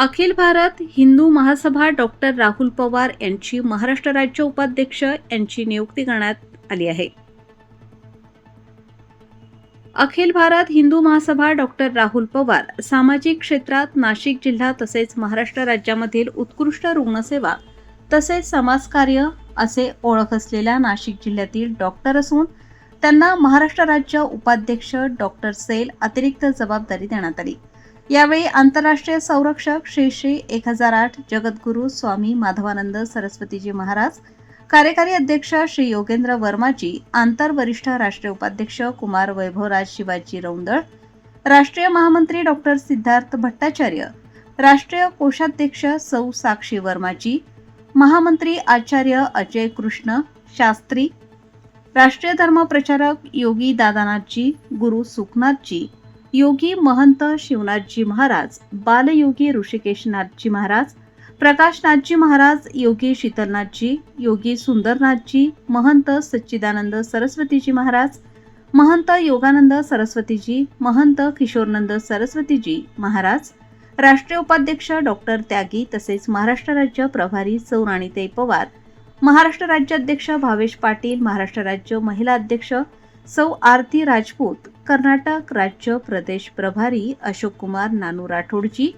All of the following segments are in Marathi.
अखिल भारत हिंदू महासभा डॉक्टर राहुल पवार यांची महाराष्ट्र राज्य उपाध्यक्ष यांची नियुक्ती करण्यात आली आहे. अखिल भारत हिंदू महासभा डॉक्टर राहुल पवार सामाजिक क्षेत्रात नाशिक जिल्हा तसेच महाराष्ट्र राज्यामधील उत्कृष्ट रुग्णसेवा तसेच समाजकार्य असे ओळख असलेल्या नाशिक जिल्ह्यातील डॉक्टर असून त्यांना महाराष्ट्र राज्य उपाध्यक्ष डॉक्टर सेल अतिरिक्त जबाबदारी देण्यात आली. यावेळी आंतरराष्ट्रीय संरक्षक श्री श्री 1008 जगद्गुरू स्वामी माधवानंद सरस्वतीजी महाराज, कार्यकारी अध्यक्ष श्री योगेंद्र वर्माजी, आंतर वरिष्ठ राष्ट्रीय उपाध्यक्ष कुमार वैभवराज शिवाजी रौंदळ, राष्ट्रीय महामंत्री डॉक्टर सिद्धार्थ भट्टाचार्य, राष्ट्रीय कोषाध्यक्ष सौ साक्षी वर्माजी, महामंत्री आचार्य अजय कृष्ण शास्त्री, राष्ट्रीय धर्म प्रचारक योगी दादानाथजी, गुरु सुखनाथजी, योगी महंत शिवनाथजी महाराज, बालयोगी ऋषिकेशनाथजी महाराज, प्रकाशनाथजी महाराज, योगी शीतलनाथजी, योगी सुंदरनाथजी, महंत सच्चिदानंद सरस्वतीजी महाराज, महंत योगानंद सरस्वतीजी, महंत किशोरनंद सरस्वतीजी महाराज, राष्ट्रीय उपाध्यक्ष डॉक्टर त्यागी तसेच महाराष्ट्र राज्य प्रभारी सौ राणीताई पवार, महाराष्ट्र राज्याध्यक्ष भावेश पाटील, महाराष्ट्र राज्य महिला अध्यक्ष सौ आरती राजपूत, कर्नाटक राज्य प्रदेश प्रभारी अशोक कुमार नानू राठोडजी,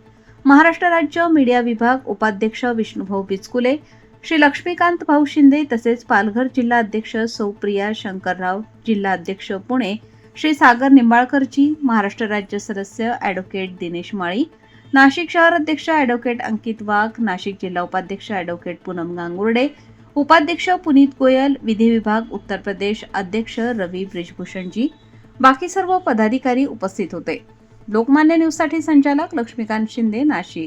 महाराष्ट्र राज्य मीडिया विभाग उपाध्यक्ष विष्णुभाऊ बिचकुले, श्री लक्ष्मीकांत भाऊ शिंदे तसेच पालघर जिल्हा अध्यक्ष सौ प्रिया शंकरराव, जिल्हा अध्यक्ष पुणे श्री सागर निंबाळकरजी, महाराष्ट्र राज्य सदस्य ॲडव्होकेट दिनेश माळी, नाशिक शहर अध्यक्ष ॲडव्होकेट अंकित वाघ, नाशिक जिल्हा उपाध्यक्ष ॲडव्होकेट पूनम गांगुर्डे, उपाध्यक्ष पुनीत गोयल, विधी विभाग उत्तर प्रदेश अध्यक्ष रवी ब्रिजभूषणजी, बाकी सर्व पदाधिकारी उपस्थित होते. लोकमान्य न्यूजसाठी संचालक लक्ष्मीकांत शिंदे, नाशिक.